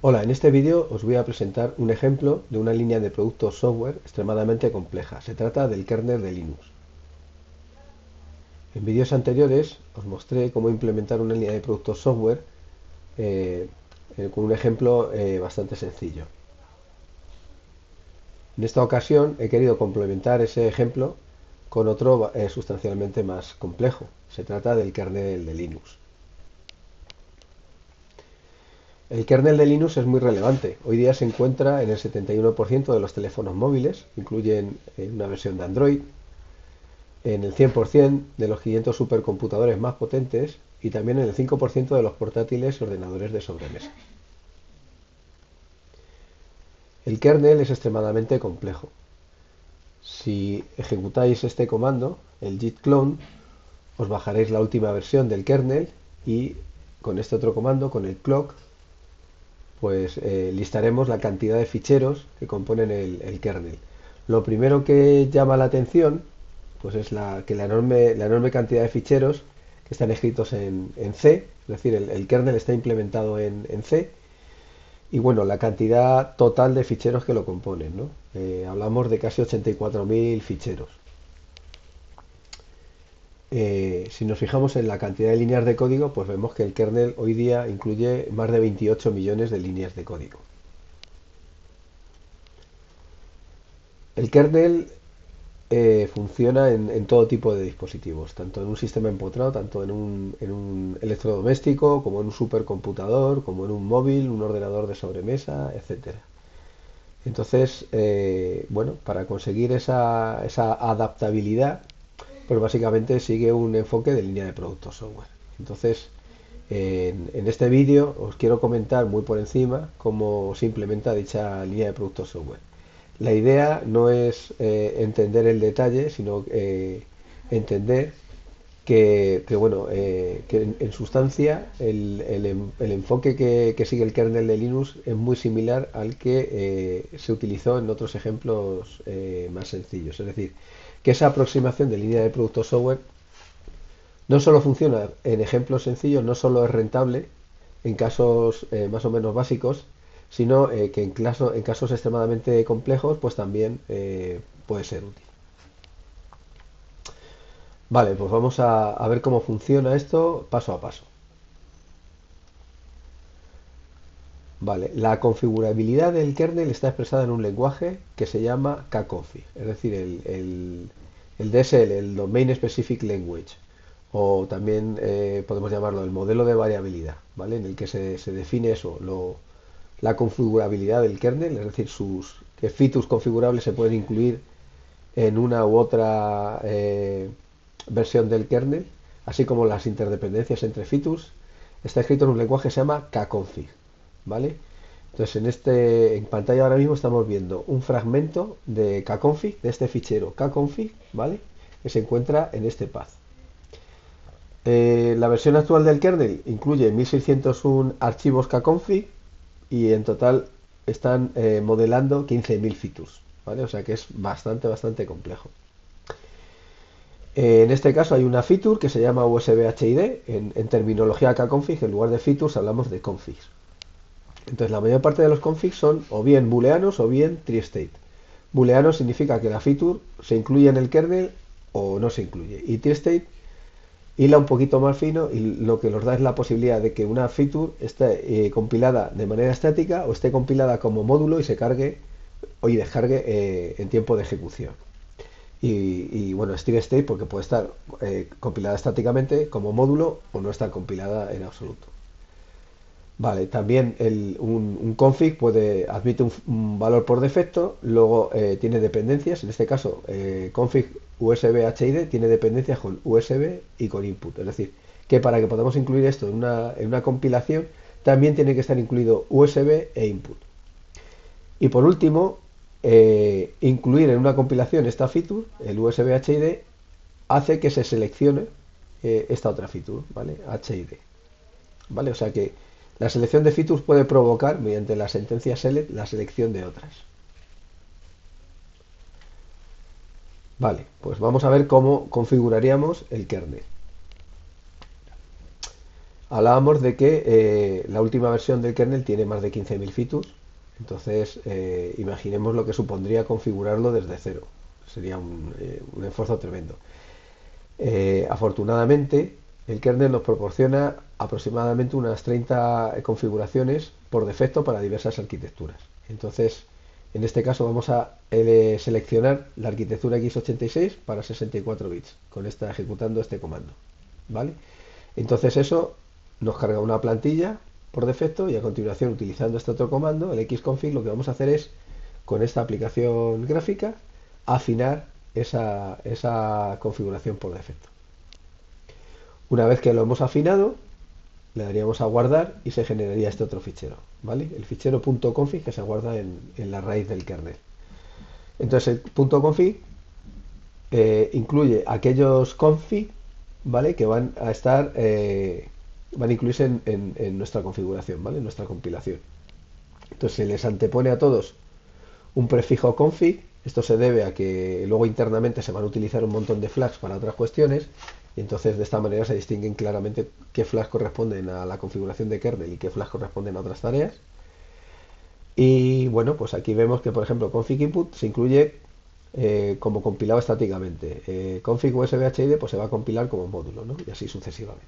Hola, en este vídeo os voy a presentar un ejemplo de una línea de productos software extremadamente compleja. Se trata del kernel de Linux. En vídeos anteriores os mostré cómo implementar una línea de productos software eh, con un ejemplo bastante sencillo. En esta ocasión he querido complementar ese ejemplo con otro sustancialmente más complejo. Se trata del kernel de Linux. El kernel de Linux es muy relevante. Hoy día se encuentra en el 71% de los teléfonos móviles, incluyen una versión de Android, en el 100% de los 500 supercomputadores más potentes y también en el 5% de los portátiles y ordenadores de sobremesa. El kernel es extremadamente complejo. Si ejecutáis este comando, el git clone, os bajaréis la última versión del kernel y con este otro comando, con el clock, pues listaremos la cantidad de ficheros que componen el kernel. Lo primero que llama la atención pues es la enorme cantidad de ficheros que están escritos en C, es decir, el kernel está implementado en C, y bueno, la cantidad total de ficheros que lo componen, ¿no? Hablamos de casi 84.000 ficheros. Si nos fijamos en la cantidad de líneas de código, pues vemos que el kernel hoy día incluye más de 28 millones de líneas de código. El kernel funciona en todo tipo de dispositivos, tanto en un sistema empotrado, tanto en un electrodoméstico, como en un supercomputador, como en un móvil, un ordenador de sobremesa, etcétera. Entonces, bueno, para conseguir esa adaptabilidad, pues básicamente sigue un enfoque de línea de productos software. Entonces, en este vídeo os quiero comentar muy por encima cómo se implementa dicha línea de productos software. La idea no es entender el detalle, sino entender bueno, que en sustancia el enfoque que sigue el kernel de Linux es muy similar al que se utilizó en otros ejemplos más sencillos. Es decir, que esa aproximación de línea de productos software no solo funciona en ejemplos sencillos, no solo es rentable en casos más o menos básicos, sino que en casos extremadamente complejos, pues también puede ser útil. Vale, pues vamos a ver cómo funciona esto paso a paso. Vale, la configurabilidad del kernel está expresada en un lenguaje que se llama kconfig, es decir, el DSL, el Domain Specific Language, o también podemos llamarlo el modelo de variabilidad, ¿vale? En el que se define eso, la configurabilidad del kernel, es decir, qué features configurables se pueden incluir en una u otra versión del kernel, así como las interdependencias entre features. Está escrito en un lenguaje que se llama kconfig, ¿vale? Entonces en pantalla ahora mismo estamos viendo un fragmento de kconfig, de este fichero kconfig, ¿vale? Que se encuentra en este path. La versión actual del kernel incluye 1601 archivos kconfig y en total están modelando 15.000 features, ¿vale? O sea que es bastante complejo. En este caso hay una feature que se llama USBHID. En terminología kconfig, en lugar de features hablamos de configs. Entonces la mayor parte de los configs son o bien booleanos o bien tree-state. Booleano significa que la feature se incluye en el kernel o no se incluye. Y tree-state hila un poquito más fino y lo que nos da es la posibilidad de que una feature esté compilada de manera estática o esté compilada como módulo y se cargue y descargue en tiempo de ejecución. Y bueno, Steady State porque puede estar compilada estáticamente como módulo o no estar compilada en absoluto. Vale, también un config admite un valor por defecto, luego tiene dependencias, en este caso config USBHID tiene dependencias con USB y con input, es decir, que para que podamos incluir esto en una compilación también tiene que estar incluido USB e input. Y por último, incluir en una compilación esta feature, el USBHID, hace que se seleccione esta otra feature, ¿vale? HID. ¿Vale? O sea que la selección de features puede provocar, mediante la sentencia select, la selección de otras. Vale, pues vamos a ver cómo configuraríamos el kernel. hablábamos de que la última versión del kernel tiene más de 15.000 features, entonces imaginemos lo que supondría configurarlo desde cero. Sería un esfuerzo tremendo. Afortunadamente, el kernel nos proporciona aproximadamente unas 30 configuraciones por defecto para diversas arquitecturas. Entonces, en este caso vamos a seleccionar la arquitectura x86 para 64 bits, ejecutando este comando. ¿Vale? Entonces eso nos carga una plantilla por defecto y a continuación, utilizando este otro comando, el xconfig, lo que vamos a hacer es, con esta aplicación gráfica, afinar esa configuración por defecto. Una vez que lo hemos afinado, le daríamos a guardar y se generaría este otro fichero, ¿vale? El fichero .config que se guarda en la raíz del kernel. Entonces el .config incluye aquellos config, ¿vale? Que van a estar, van a incluirse en nuestra configuración, ¿vale? En nuestra compilación. Entonces se les antepone a todos un prefijo config. Esto se debe a que luego internamente se van a utilizar un montón de flags para otras cuestiones, y entonces de esta manera se distinguen claramente qué flags corresponden a la configuración de kernel y qué flags corresponden a otras tareas. Y bueno, pues aquí vemos que, por ejemplo, config input se incluye como compilado estáticamente. Config USBHID pues se va a compilar como módulo, ¿no? Y así sucesivamente.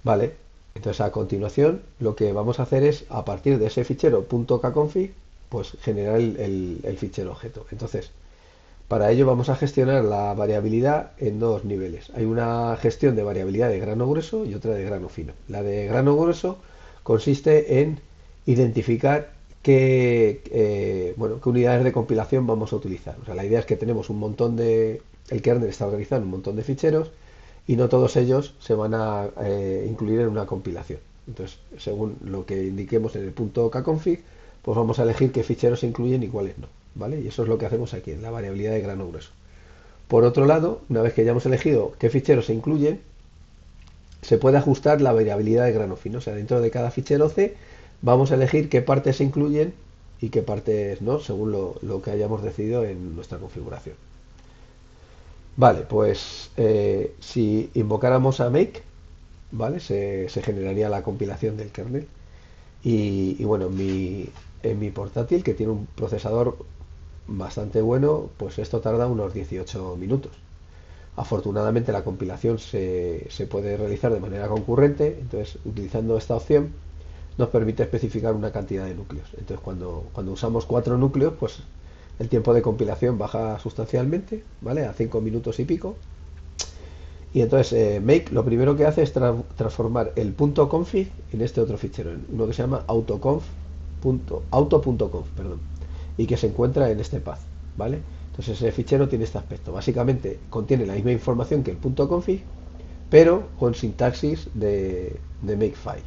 Vale, entonces a continuación lo que vamos a hacer es, a partir de ese fichero .kconfig, pues generar el fichero objeto. Entonces, para ello vamos a gestionar la variabilidad en dos niveles. Hay una gestión de variabilidad de grano grueso y otra de grano fino. La de grano grueso consiste en identificar qué unidades de compilación vamos a utilizar. O sea, la idea es que tenemos un montón el kernel está organizado en un montón de ficheros y no todos ellos se van a incluir en una compilación. Entonces, según lo que indiquemos en el .kconfig, pues vamos a elegir qué ficheros se incluyen y cuáles no, ¿vale? Y eso es lo que hacemos aquí en la variabilidad de grano grueso. Por otro lado, una vez que ya hemos elegido qué ficheros se incluyen, se puede ajustar la variabilidad de grano fino. O sea, dentro de cada fichero C vamos a elegir qué partes se incluyen y qué partes no, según lo que hayamos decidido en nuestra configuración. Vale, pues si invocáramos a make, ¿vale? Se generaría la compilación del kernel. Y bueno, en mi portátil, que tiene un procesador bastante bueno, pues esto tarda unos 18 minutos. Afortunadamente la compilación se puede realizar de manera concurrente, entonces utilizando esta opción nos permite especificar una cantidad de núcleos. Entonces cuando usamos 4 núcleos, pues el tiempo de compilación baja sustancialmente, ¿vale? A 5 minutos y pico. Y entonces make lo primero que hace es transformar el .config en este otro fichero, en uno que se llama auto.conf, perdón, y que se encuentra en este path, ¿vale? Entonces ese fichero tiene este aspecto. Básicamente contiene la misma información que el .config, pero con sintaxis de makefile.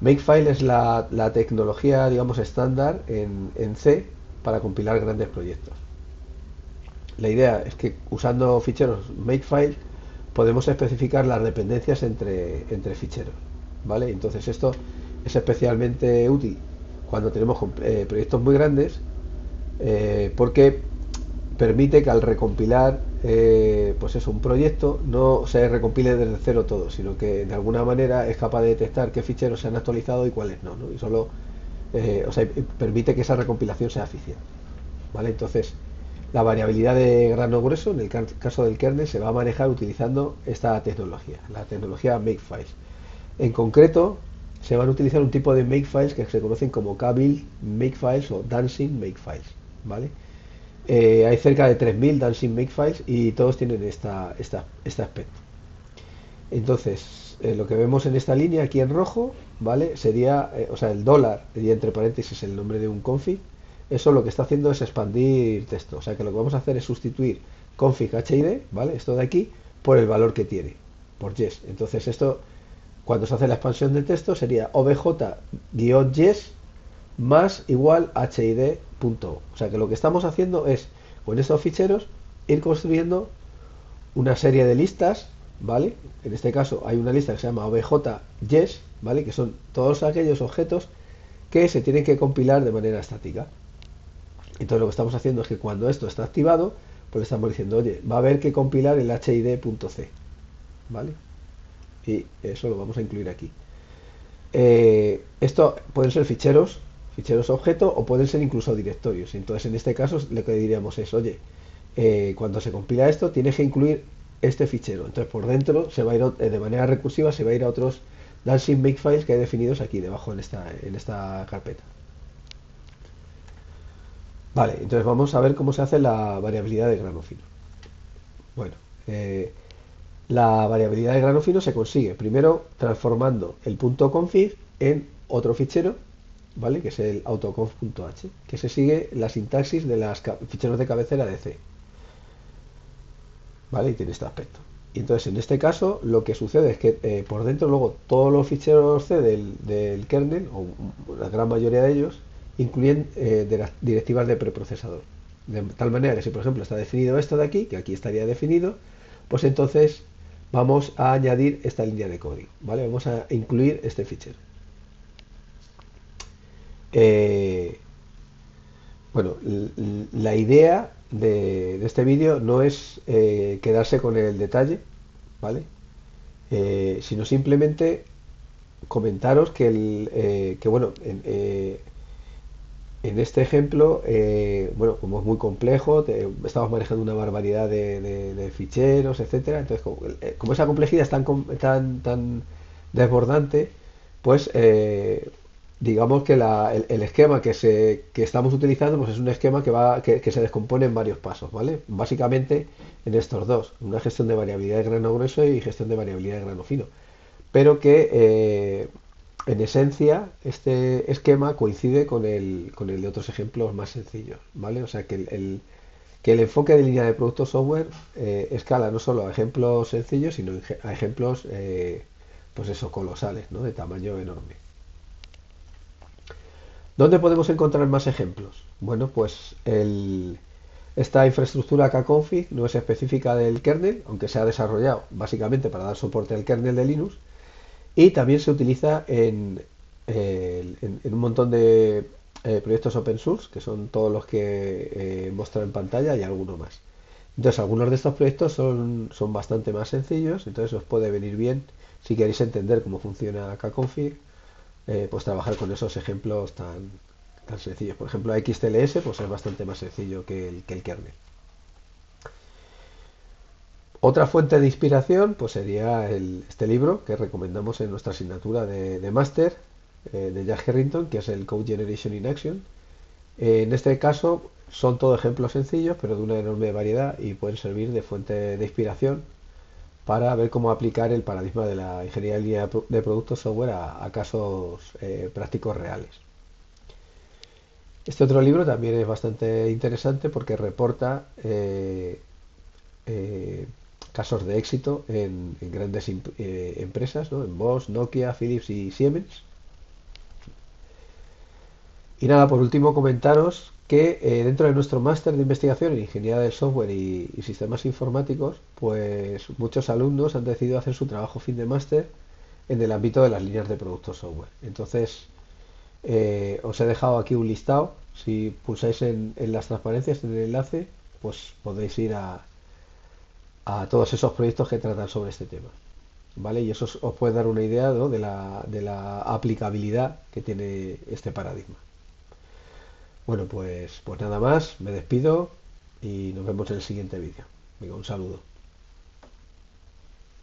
Makefile es la tecnología, digamos, estándar en C para compilar grandes proyectos. La idea es que usando ficheros makefile podemos especificar las dependencias entre ficheros, ¿vale? Entonces esto es especialmente útil cuando tenemos proyectos muy grandes, porque permite que al recompilar pues eso, un proyecto no se recompile desde cero todo, sino que de alguna manera es capaz de detectar qué ficheros se han actualizado y cuáles no, ¿no? Y solo permite que esa recompilación sea eficiente, ¿vale? Entonces la variabilidad de grano grueso, en el caso del kernel, se va a manejar utilizando esta tecnología, la tecnología Makefiles. En concreto, se van a utilizar un tipo de Makefiles que se conocen como K-Build Makefiles o Dancing Makefiles, ¿vale? Hay cerca de 3.000 Dancing Makefiles y todos tienen este aspecto. Entonces, lo que vemos en esta línea aquí en rojo, ¿vale? Sería, o sea, el dólar, sería entre paréntesis el nombre de un config. Eso lo que está haciendo es expandir texto. O sea que lo que vamos a hacer es sustituir config HID, ¿vale? Esto de aquí, por el valor que tiene, por yes. Entonces esto, cuando se hace la expansión del texto, sería obj-yes más igual HID.o. O sea que lo que estamos haciendo es, con estos ficheros, ir construyendo una serie de listas, ¿vale? En este caso hay una lista que se llama obj-yes, ¿vale? Que son todos aquellos objetos que se tienen que compilar de manera estática. Entonces lo que estamos haciendo es que cuando esto está activado, pues le estamos diciendo, oye, va a haber que compilar el HID.c, ¿vale? y eso lo vamos a incluir aquí. Esto pueden ser ficheros objeto o pueden ser incluso directorios. Entonces, en este caso, lo que diríamos es, oye, cuando se compila esto, tienes que incluir este fichero. Entonces, por dentro se va a ir de manera recursiva, se va a ir a otros dancing makefiles que hay definidos aquí debajo en esta carpeta. Vale, entonces vamos a ver cómo se hace la variabilidad de grano fino. Bueno, eh, la variabilidad de grano fino se consigue primero transformando el punto .config en otro fichero, ¿vale? Que es el autoconf.h, que se sigue la sintaxis de los ficheros de cabecera de C, ¿vale? Y tiene este aspecto. Y entonces en este caso lo que sucede es que por dentro luego todos los ficheros C del kernel, o la gran mayoría de ellos, incluyen de las directivas de preprocesador. De tal manera que si por ejemplo está definido esto de aquí, que aquí estaría definido, pues entonces vamos a añadir esta línea de código, ¿vale? Vamos a incluir este fichero. Eh, bueno, la idea de este vídeo no es quedarse con el detalle, ¿vale? Sino simplemente comentaros que bueno, en este ejemplo, bueno, como es muy complejo, estamos manejando una barbaridad de ficheros, etcétera. Entonces, como esa complejidad es tan desbordante, pues digamos que el esquema que estamos utilizando pues es un esquema que se descompone en varios pasos, ¿vale? Básicamente en estos dos, una gestión de variabilidad de grano grueso y gestión de variabilidad de grano fino, pero que en esencia este esquema coincide con el de otros ejemplos más sencillos, ¿vale? O sea que el enfoque de línea de producto software escala no solo a ejemplos sencillos, sino a ejemplos, pues eso, colosales, ¿no? De tamaño enorme. ¿Dónde podemos encontrar más ejemplos? Bueno, pues esta infraestructura kconfig no es específica del kernel, aunque se ha desarrollado básicamente para dar soporte al kernel de Linux, y también se utiliza en un montón de proyectos open source, que son todos los que he mostrado en pantalla y alguno más. Entonces, algunos de estos proyectos son bastante más sencillos, entonces os puede venir bien si queréis entender cómo funciona kconfig, pues trabajar con esos ejemplos tan sencillos. Por ejemplo, XTLS pues es bastante más sencillo que el kernel. Otra fuente de inspiración pues sería este libro que recomendamos en nuestra asignatura de máster de Jack Harrington, que es el Code Generation in Action. En este caso son todo ejemplos sencillos, pero de una enorme variedad y pueden servir de fuente de inspiración para ver cómo aplicar el paradigma de la ingeniería en línea de productos software a casos prácticos reales. Este otro libro también es bastante interesante porque reporta eh, casos de éxito en grandes empresas, ¿no? En Bosch, Nokia, Philips y Siemens. Y nada, por último comentaros que dentro de nuestro máster de investigación en ingeniería del software y sistemas informáticos, pues muchos alumnos han decidido hacer su trabajo fin de máster en el ámbito de las líneas de productos software. Entonces, os he dejado aquí un listado. Si pulsáis en las transparencias, en el enlace, pues podéis ir a todos esos proyectos que tratan sobre este tema. ¿Vale? Y eso os puede dar una idea, ¿no? de la aplicabilidad que tiene este paradigma. Bueno, pues nada más, me despido y nos vemos en el siguiente vídeo. Venga, un saludo.